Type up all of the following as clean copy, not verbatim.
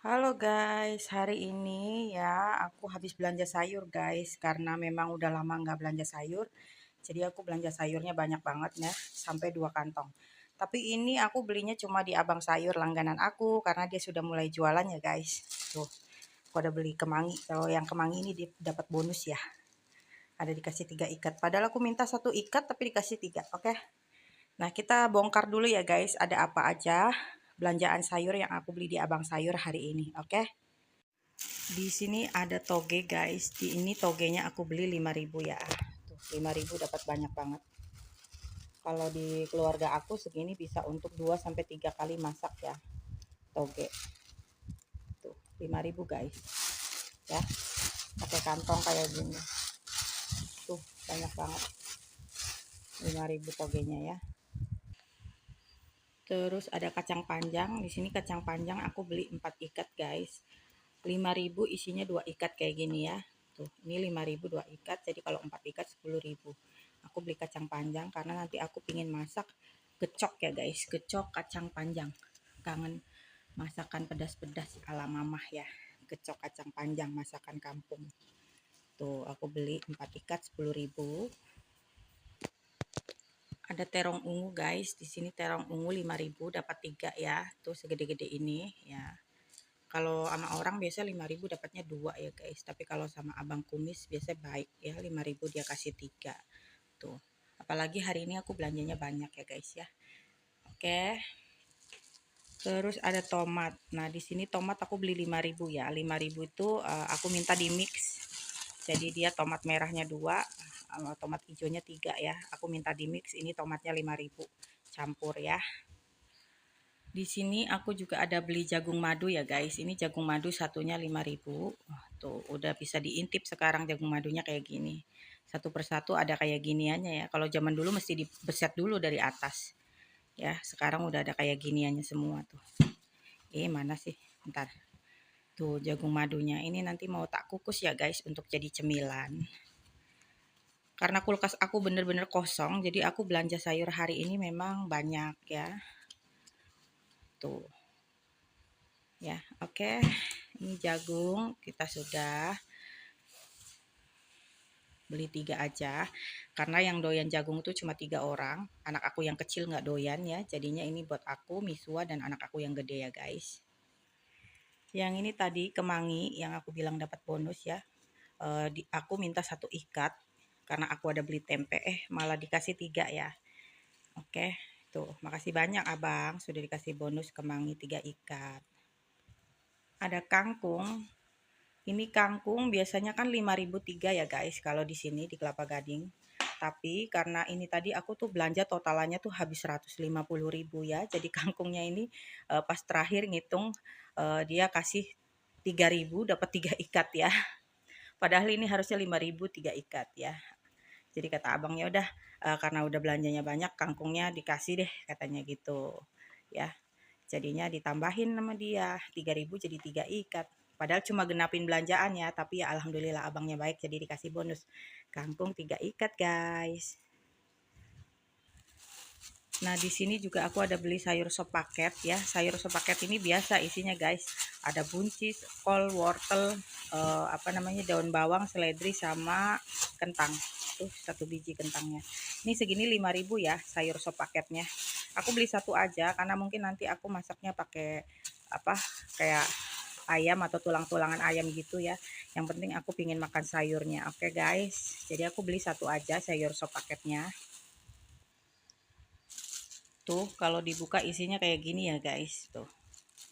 Halo guys, hari ini ya aku habis belanja sayur guys karena memang udah lama nggak belanja sayur. Jadi aku belanja sayurnya banyak banget ya, sampai 2 kantong. Tapi ini aku belinya cuma di Abang Sayur langganan aku karena dia sudah mulai jualan ya guys. Tuh, aku udah beli kemangi. Kalau yang kemangi ini dapat bonus ya. Ada dikasih 3 ikat. Padahal aku minta 1 ikat tapi dikasih 3. Oke. Nah, kita bongkar dulu ya guys, ada apa aja belanjaan sayur yang aku beli di Abang Sayur hari ini. Oke. Di sini ada toge guys. Di ini togenya aku beli 5.000 ya. Tuh, 5.000 dapat banyak banget. Kalau di keluarga aku segini bisa untuk 2 sampai 3 kali masak ya. Toge. Tuh, 5.000 guys. Ya. Pakai kantong kayak gini. Tuh, banyak banget. 5.000 togenya ya. Terus ada kacang panjang. Di sini kacang panjang aku beli 4 ikat guys. 5.000 isinya 2 ikat kayak gini ya. Tuh, ini 5.000 2 ikat. Jadi kalau 4 ikat 10.000. Aku beli kacang panjang karena nanti aku pingin masak gecok ya guys. Gecok kacang panjang. Kangen masakan pedas-pedas ala mamah ya. Gecok kacang panjang masakan kampung. Tuh, aku beli 4 ikat 10.000. Ada terong ungu guys. Di sini terong ungu 5.000 dapat 3 ya. Tuh segede-gede ini ya. Kalau sama orang biasa 5.000 dapatnya 2 ya guys. Tapi kalau sama abang kumis biasa baik ya, 5.000 dia kasih 3. Tuh. Apalagi hari ini aku belanjanya banyak ya guys ya. Oke. Terus ada tomat. Nah, di sini tomat aku beli 5.000 ya. 5.000 itu aku minta di mix. Jadi dia tomat merahnya 2, tomat hijaunya 3 ya. Aku minta di mix, ini tomatnya 5.000 campur ya. Di sini aku juga ada beli jagung madu ya guys. Ini jagung madu satunya 5.000. Tuh, udah bisa diintip sekarang jagung madunya kayak gini. Satu persatu ada kayak giniannya ya. Kalau zaman dulu mesti dibeset dulu dari atas. Ya, sekarang udah ada kayak giniannya semua tuh. Mana sih? Bentar. Tuh, jagung madunya. Ini nanti mau tak kukus ya guys untuk jadi cemilan. Karena kulkas aku bener-bener kosong, jadi aku belanja sayur hari ini memang banyak ya. Tuh. Ya, oke. Ini jagung kita sudah beli 3 aja. Karena yang doyan jagung tuh cuma 3 orang. Anak aku yang kecil nggak doyan ya. Jadinya ini buat aku, Miswa, dan anak aku yang gede ya guys. Yang ini tadi kemangi yang aku bilang dapat bonus ya. Aku minta 1 ikat karena aku ada beli tempe. Malah dikasih 3 ya. Oke. Tuh, makasih banyak abang sudah dikasih bonus kemangi 3 ikat. Ada kangkung. Ini kangkung biasanya kan 5.000 3 ya guys kalau di sini di Kelapa Gading. Tapi karena ini tadi aku tuh belanja totalannya tuh habis 150.000 ya. Jadi kangkungnya ini pas terakhir ngitung dia kasih 3.000 dapat 3 ikat ya. Padahal ini harusnya 5.000 3 ikat ya. Jadi kata abangnya udah karena udah belanjanya banyak kangkungnya dikasih deh katanya gitu. Ya. Jadinya ditambahin sama dia 3.000 jadi 3 ikat. Padahal cuma genapin belanjaan ya, tapi ya alhamdulillah abangnya baik jadi dikasih bonus. Kangkung 3 ikat, guys. Nah, di sini juga aku ada beli sayur sop paket ya. Sayur sop paket ini biasa isinya, guys. Ada buncis, kol, wortel, apa namanya? Daun bawang, seledri sama kentang. Tuh, 1 biji kentangnya. Ini segini 5.000 ya sayur sop paketnya. Aku beli 1 aja karena mungkin nanti aku masaknya pakai apa? Kayak ayam atau tulang-tulangan ayam gitu ya. Yang penting aku pingin makan sayurnya. Oke, guys. Jadi aku beli 1 aja sayur sop paketnya. Tuh, kalau dibuka isinya kayak gini ya guys. Tuh,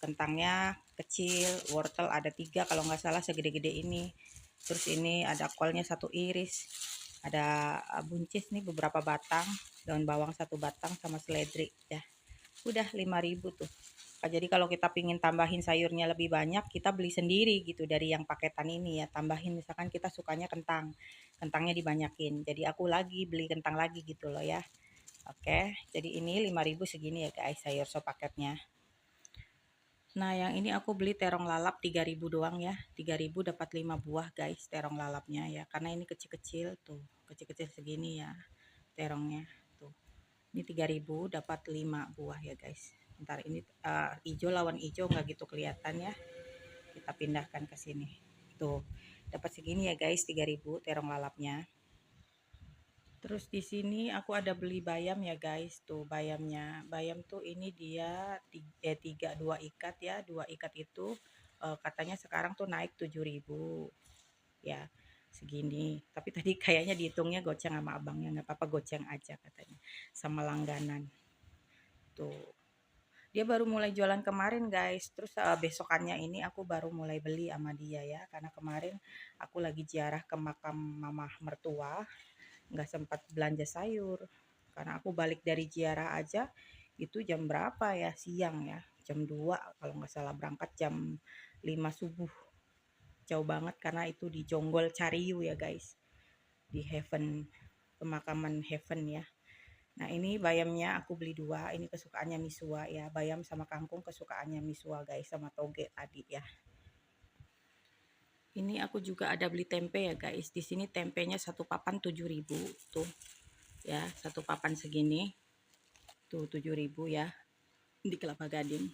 kentangnya kecil, wortel ada 3 kalau nggak salah segede-gede ini. Terus ini ada kolnya 1 iris, ada buncis nih beberapa batang, daun bawang 1 batang sama seledri ya. Udah 5.000 tuh. Jadi kalau kita pingin tambahin sayurnya lebih banyak, kita beli sendiri gitu dari yang paketan ini ya. Tambahin misalkan kita sukanya kentang, kentangnya dibanyakin. Jadi aku lagi beli kentang lagi gitu loh ya. Oke, jadi ini 5.000 segini ya guys sayur sop paketnya. Nah, yang ini aku beli terong lalap 3.000 doang ya. 3.000 dapat 5 buah guys terong lalapnya ya. Karena ini kecil-kecil tuh, kecil-kecil segini ya terongnya tuh. Ini 3.000 dapat 5 buah ya guys. Ntar ini hijau lawan hijau nggak gitu kelihatan ya. kita pindahkan ke sini. Tuh, dapat segini ya guys, 3.000 terong lalapnya. Terus di sini aku ada beli bayam ya guys, tuh bayamnya. Bayam tuh ini dia 2 ikat ya, 2 ikat itu katanya sekarang tuh naik 7.000 ya, segini. Tapi tadi kayaknya dihitungnya goceng sama abangnya, nggak apa-apa goceng aja katanya, sama langganan. Tuh, dia baru mulai jualan kemarin guys, terus besokannya ini aku baru mulai beli sama dia ya, karena kemarin aku lagi ziarah ke makam mama mertua, nggak sempat belanja sayur, karena aku balik dari ziarah aja itu jam berapa ya, siang ya, jam 2 kalau nggak salah, berangkat jam 5 subuh, jauh banget karena itu di Jonggol Cariu ya guys, di Heaven, pemakaman Heaven ya. Nah ini bayamnya aku beli 2, ini kesukaannya Misua ya, bayam sama kangkung kesukaannya Misua guys, sama toge tadi ya. Ini aku juga ada beli tempe ya guys, di sini tempenya satu papan 7.000 tuh ya, satu papan segini tuh 7.000 ya, di Kelapa Gading.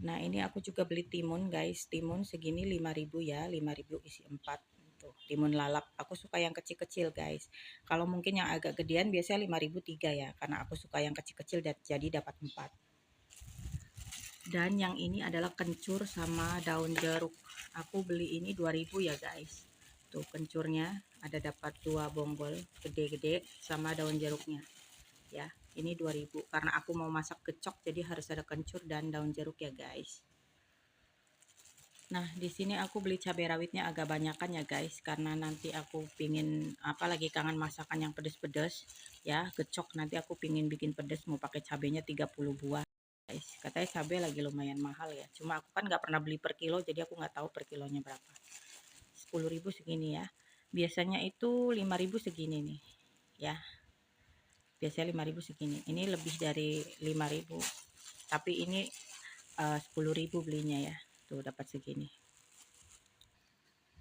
Nah ini aku juga beli timun guys, timun segini 5.000 ya, 5.000 isi 4 tuh, timun lalap. Aku suka yang kecil-kecil guys, kalau mungkin yang agak gedean biasanya 5.000 3 ya, karena aku suka yang kecil-kecil jadi dapat 4. Dan yang ini adalah kencur sama daun jeruk, aku beli ini 2.000 ya guys. Tuh kencurnya ada dapat 2 bonggol gede-gede sama daun jeruknya ya. Ini 2.000 karena aku mau masak gecok, jadi harus ada kencur dan daun jeruk ya guys. Nah di sini aku beli cabai rawitnya agak banyakan ya guys, karena nanti aku pingin apalagi kangen masakan yang pedes-pedes ya, gecok nanti aku pingin bikin pedes, mau pakai cabainya 30 buah guys. Katanya cabai lagi lumayan mahal ya, cuma aku kan nggak pernah beli per kilo, jadi aku nggak tahu per kilonya berapa. 10.000 segini ya, biasanya itu 5.000 segini nih ya, biasanya 5.000 segini, ini lebih dari 5.000, tapi ini 10.000 belinya ya, tuh dapat segini.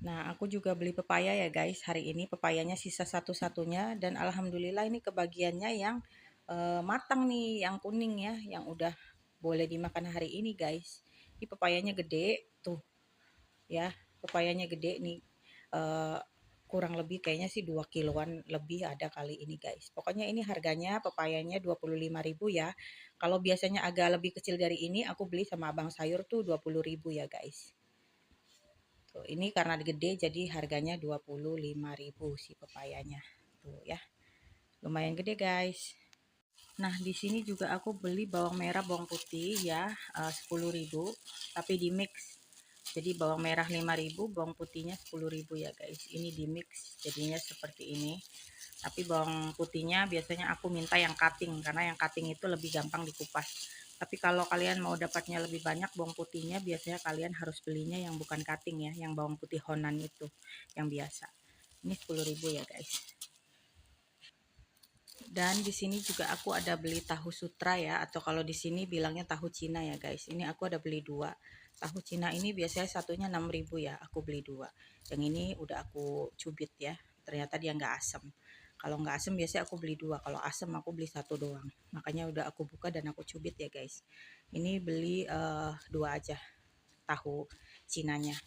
Nah aku juga beli pepaya ya guys, hari ini pepayanya sisa satu-satunya, dan alhamdulillah ini kebagiannya yang matang nih, yang kuning ya, yang udah boleh dimakan hari ini guys. Ini pepayanya gede tuh ya, pepayanya gede nih, eh, kurang lebih kayaknya sih 2 kiloan lebih ada kali ini guys. Pokoknya ini harganya pepayanya 25.000 ya. Kalau biasanya agak lebih kecil dari ini aku beli sama abang sayur tuh 20.000 ya guys. Tuh, ini karena gede jadi harganya 25.000 si pepayanya. Tuh ya. Lumayan gede guys. Nah, di sini juga aku beli bawang merah, bawang putih ya, 10.000 tapi di mix. Jadi bawang merah 5.000, bawang putihnya 10.000 ya guys. Ini di mix jadinya seperti ini. Tapi bawang putihnya biasanya aku minta yang cutting, karena yang cutting itu lebih gampang dikupas. Tapi kalau kalian mau dapatnya lebih banyak bawang putihnya, biasanya kalian harus belinya yang bukan cutting ya, yang bawang putih Honan itu, yang biasa. Ini 10.000 ya guys. Dan di sini juga aku ada beli tahu sutra ya, atau kalau di sini bilangnya tahu Cina ya guys. Ini aku ada beli 2. Tahu Cina ini biasanya satunya 6.000 ya, aku beli 2. Yang ini udah aku cubit ya. Ternyata dia nggak asem. Kalau nggak asem biasanya aku beli 2. Kalau asem aku beli 1 doang. Makanya udah aku buka dan aku cubit ya guys. Ini beli 2 aja tahu Cinanya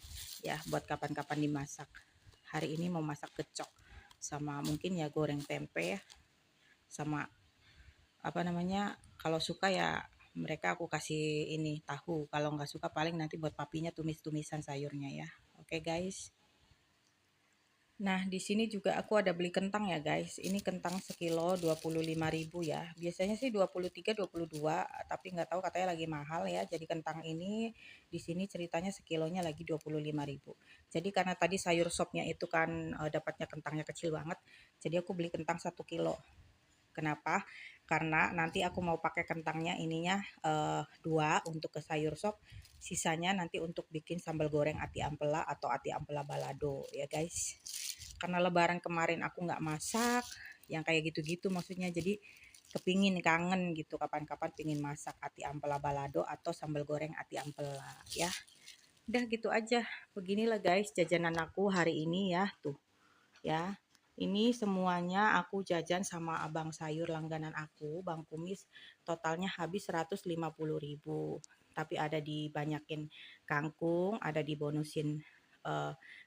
ya, buat kapan-kapan dimasak. Hari ini mau masak gecok sama mungkin ya goreng tempe ya, sama apa namanya, kalau suka ya mereka aku kasih ini tahu, kalau nggak suka paling nanti buat papinya tumis-tumisan sayurnya ya. Oke guys. Nah di sini juga aku ada beli kentang ya guys, ini kentang sekilo 25.000 ya, biasanya sih 23 22, tapi nggak tahu katanya lagi mahal ya, jadi kentang ini di sini ceritanya sekilonya lagi 25.000. Jadi karena tadi sayur sopnya itu kan dapatnya kentangnya kecil banget, jadi aku beli kentang 1 kilo. Kenapa? Karena nanti aku mau pakai kentangnya ininya 2 untuk ke sayur sop, sisanya nanti untuk bikin sambal goreng ati ampela atau ati ampela balado ya guys. Karena lebaran kemarin aku nggak masak, yang kayak gitu-gitu maksudnya, jadi kepingin kangen gitu, kapan-kapan pingin masak ati ampela balado atau sambal goreng ati ampela ya. Udah gitu aja, beginilah guys jajanan aku hari ini ya, tuh ya. Ini semuanya aku jajan sama abang sayur langganan aku, Bang Kumis, totalnya habis 150.000. tapi ada dibanyakin kangkung, ada dibonusin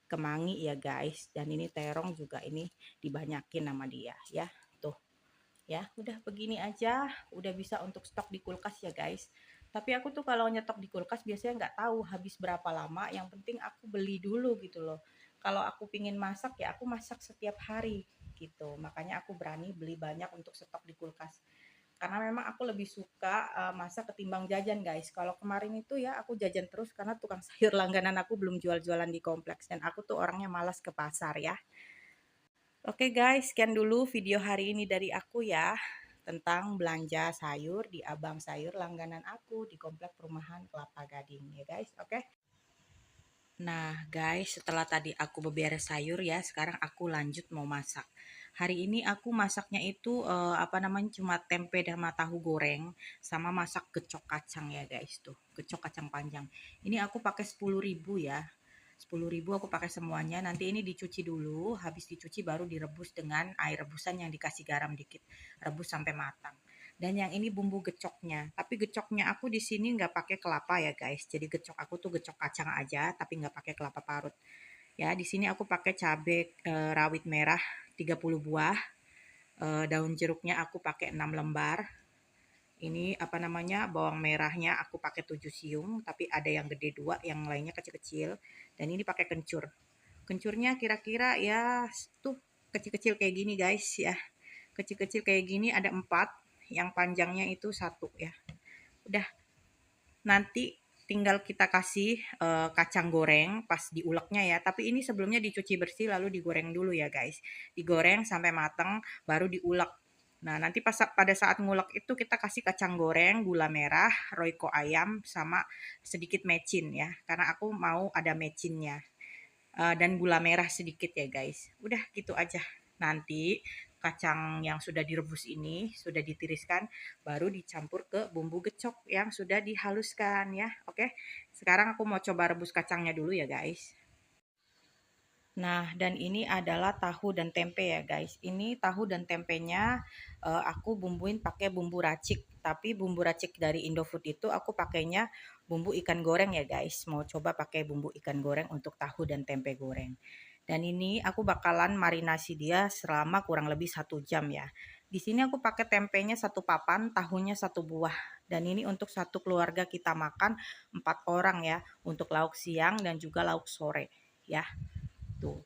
kemangi ya guys. Dan ini terong juga ini dibanyakin sama dia ya. Tuh ya, udah begini aja udah bisa untuk stok di kulkas ya guys. Tapi aku tuh kalau nyetok di kulkas biasanya nggak tahu habis berapa lama, yang penting aku beli dulu gitu loh. Kalau aku pingin masak ya aku masak setiap hari gitu, makanya aku berani beli banyak untuk stok di kulkas, karena memang aku lebih suka masak ketimbang jajan guys. Kalau kemarin itu ya aku jajan terus karena tukang sayur langganan aku belum jual-jualan di kompleks, dan aku tuh orangnya malas ke pasar ya. Oke guys, sekian dulu video hari ini dari aku ya, tentang belanja sayur di abang sayur langganan aku di komplek perumahan Kelapa Gading ya guys. Oke. Nah guys, setelah tadi aku beberes sayur ya, sekarang aku lanjut mau masak. Hari ini aku masaknya itu apa namanya, cuma tempe sama tahu goreng, sama masak gecok kacang ya guys, tuh gecok kacang panjang. Ini aku pakai 10.000 ya. 10.000 aku pakai semuanya. Nanti ini dicuci dulu, habis dicuci baru direbus dengan air rebusan yang dikasih garam dikit. Rebus sampai matang. Dan yang ini bumbu gecoknya. Tapi gecoknya aku di sini nggak pakai kelapa ya guys. Jadi gecok aku tuh gecok kacang aja, tapi nggak pakai kelapa parut. Ya, di sini aku pakai cabai rawit merah 30 buah. Daun jeruknya aku pakai 6 lembar. Ini apa namanya, bawang merahnya aku pakai 7 siung, tapi ada yang gede 2, yang lainnya kecil-kecil. Dan ini pakai kencur. Kencurnya kira-kira ya tuh kecil-kecil kayak gini guys ya. Kecil-kecil kayak gini ada 4, yang panjangnya itu 1 ya. Udah, nanti tinggal kita kasih kacang goreng pas diuleknya ya. Tapi ini sebelumnya dicuci bersih lalu digoreng dulu ya guys. Digoreng sampai mateng baru diulek. Nah, nanti pada saat ngulek itu kita kasih kacang goreng, gula merah, royco ayam, sama sedikit mecin ya. Karena aku mau ada mecinnya. Dan gula merah sedikit ya guys. Udah gitu aja. Nanti kacang yang sudah direbus ini sudah ditiriskan, baru dicampur ke bumbu gecok yang sudah dihaluskan ya. Oke. Sekarang aku mau coba rebus kacangnya dulu ya guys. Nah, dan ini adalah tahu dan tempe ya guys. Ini tahu dan tempenya aku bumbuin pakai bumbu racik. Tapi bumbu racik dari Indofood itu aku pakainya bumbu ikan goreng ya guys. Mau coba pakai bumbu ikan goreng untuk tahu dan tempe goreng. Dan ini aku bakalan marinasi dia selama kurang lebih 1 jam ya. Di sini aku pakai tempenya 1 papan, tahunya 1 buah. Dan ini untuk satu keluarga kita makan 4 orang ya. Untuk lauk siang dan juga lauk sore ya. Tuh.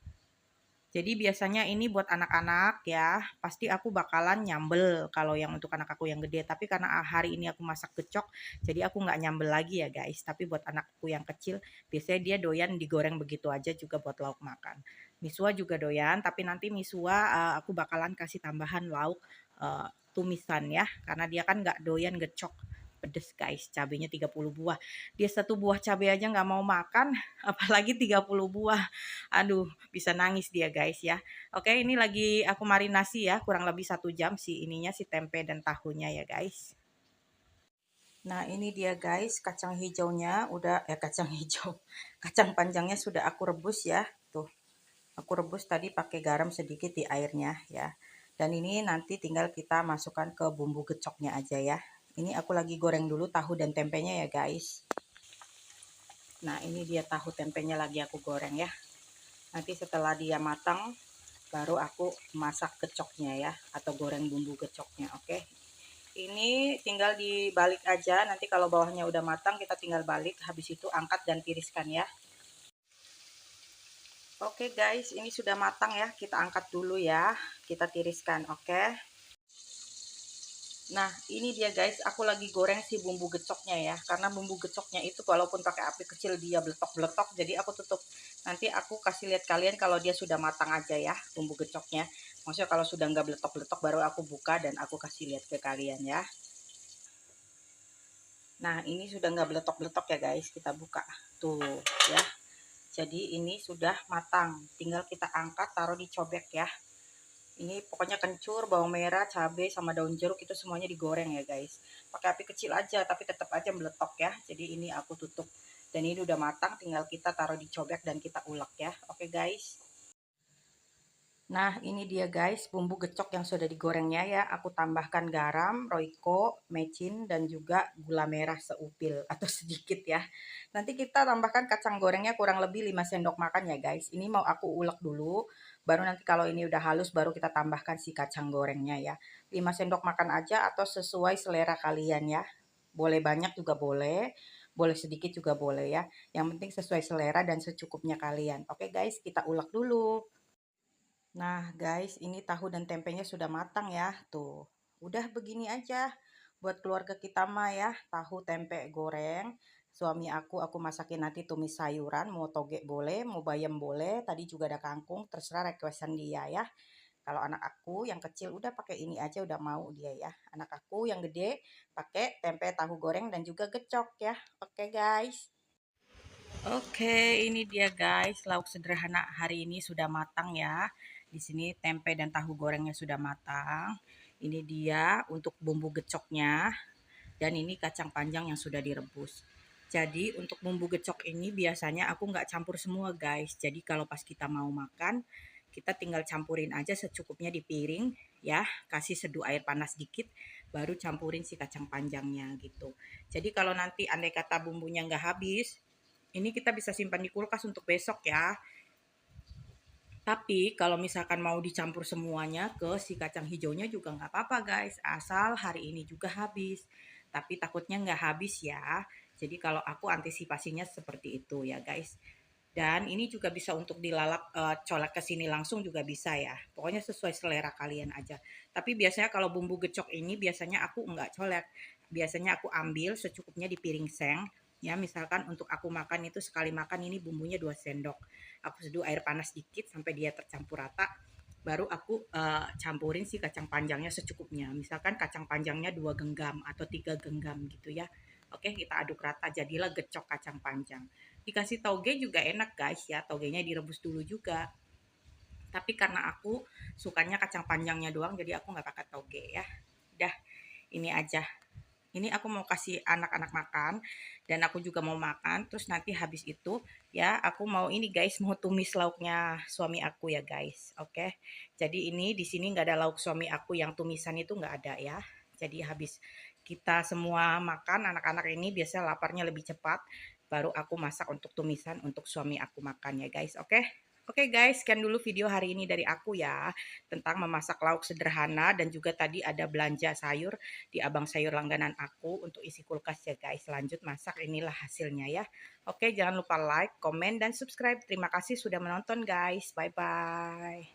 Jadi biasanya ini buat anak-anak ya, pasti aku bakalan nyambel kalau yang untuk anak aku yang gede. Tapi karena hari ini aku masak gecok, jadi aku nggak nyambel lagi ya guys. Tapi buat anakku yang kecil, biasanya dia doyan digoreng begitu aja juga buat lauk makan. Misua juga doyan, tapi nanti misua aku bakalan kasih tambahan lauk tumisan ya, karena dia kan nggak doyan gecok pedes guys, cabenya 30 buah. Dia 1 buah cabai aja nggak mau makan, apalagi 30 buah. Aduh, bisa nangis dia guys ya. Oke, ini lagi aku marinasi ya, kurang lebih 1 jam si ininya, si tempe dan tahunya ya guys. Nah ini dia guys, kacang hijaunya udah kacang hijau, kacang panjangnya sudah aku rebus ya. Tuh, aku rebus tadi pakai garam sedikit di airnya ya. Dan ini nanti tinggal kita masukkan ke bumbu gecoknya aja ya. Ini aku lagi goreng dulu tahu dan tempenya ya guys. Nah ini dia tahu tempenya lagi aku goreng ya. Nanti setelah dia matang baru aku masak gecoknya ya, atau goreng bumbu gecoknya. Oke, ini tinggal dibalik aja, nanti kalau bawahnya udah matang kita tinggal balik, habis itu angkat dan tiriskan ya. Oke guys, ini sudah matang ya, kita angkat dulu ya, kita tiriskan. Oke, nah ini dia guys, aku lagi goreng si bumbu gecoknya ya, karena bumbu gecoknya itu walaupun pakai api kecil dia beletok-beletok, jadi aku tutup. Nanti aku kasih lihat kalian kalau dia sudah matang aja ya bumbu gecoknya. Maksudnya kalau sudah nggak beletok-beletok baru aku buka dan aku kasih lihat ke kalian ya. Nah ini sudah nggak beletok-beletok ya guys, kita buka tuh ya. Jadi ini sudah matang, tinggal kita angkat taruh di cobek ya. Ini pokoknya kencur, bawang merah, cabai, sama daun jeruk itu semuanya digoreng ya guys. Pakai api kecil aja, tapi tetap aja meletok ya. Jadi ini aku tutup. Dan ini udah matang, tinggal kita taruh di cobek dan kita ulek ya. Oke guys. Nah, ini dia guys, bumbu gecok yang sudah digorengnya ya. Aku tambahkan garam, roiko, mecin, dan juga gula merah seupil atau sedikit ya. Nanti kita tambahkan kacang gorengnya kurang lebih 5 sendok makan ya guys. Ini mau aku ulek dulu, baru nanti kalau ini udah halus baru kita tambahkan si kacang gorengnya ya. 5 sendok makan aja atau sesuai selera kalian ya. Boleh banyak juga boleh, boleh sedikit juga boleh ya. Yang penting sesuai selera dan secukupnya kalian. Oke guys, kita ulek dulu. Nah, guys, ini tahu dan tempenya sudah matang ya. Tuh, udah begini aja. Buat keluarga kita mah ya, tahu tempe goreng. Suami aku masakin nanti tumis sayuran, mau toge boleh, mau bayam boleh. Tadi juga ada kangkung, terserah requestan dia ya. Kalau anak aku yang kecil udah pakai ini aja udah mau dia ya. Anak aku yang gede pakai tempe tahu goreng dan juga gecok ya. Oke, guys. Oke, ini dia guys, lauk sederhana hari ini sudah matang ya. Di sini tempe dan tahu gorengnya sudah matang. Ini dia untuk bumbu gecoknya dan ini kacang panjang yang sudah direbus. Jadi untuk bumbu gecok ini biasanya aku nggak campur semua guys. Jadi kalau pas kita mau makan, kita tinggal campurin aja secukupnya di piring ya. Kasih seduh air panas dikit, baru campurin si kacang panjangnya gitu. Jadi kalau nanti andai kata bumbunya nggak habis, ini kita bisa simpan di kulkas untuk besok ya. Tapi kalau misalkan mau dicampur semuanya ke si kacang hijaunya juga nggak apa-apa guys. Asal hari ini juga habis. Tapi takutnya nggak habis ya. Jadi kalau aku antisipasinya seperti itu ya guys. Dan ini juga bisa untuk dilalap colek ke sini langsung juga bisa ya. Pokoknya sesuai selera kalian aja. Tapi biasanya kalau bumbu gecok ini biasanya aku nggak colek. Biasanya aku ambil secukupnya di piring seng. Ya misalkan untuk aku makan itu sekali makan ini bumbunya 2 sendok. Aku seduh air panas dikit sampai dia tercampur rata. Baru aku campurin si kacang panjangnya secukupnya. Misalkan kacang panjangnya 2 genggam atau 3 genggam gitu ya. Oke, kita aduk rata jadilah gecok kacang panjang. Dikasih toge juga enak guys ya, togenya direbus dulu juga. Tapi karena aku sukanya kacang panjangnya doang, jadi aku nggak pakai toge ya. Udah, ini aja. Ini aku mau kasih anak-anak makan dan aku juga mau makan. Terus nanti habis itu ya aku mau ini guys, mau tumis lauknya suami aku ya guys. Oke. Jadi ini di sini nggak ada lauk suami aku yang tumisan itu nggak ada ya. Jadi habis kita semua makan, anak-anak ini biasanya laparnya lebih cepat. Baru aku masak untuk tumisan untuk suami aku makan ya guys. Oke. Oke guys, sekian dulu video hari ini dari aku ya, tentang memasak lauk sederhana dan juga tadi ada belanja sayur di abang sayur langganan aku untuk isi kulkas ya guys. Lanjut masak, inilah hasilnya ya. Oke, jangan lupa like, komen, dan subscribe. Terima kasih sudah menonton guys. Bye-bye.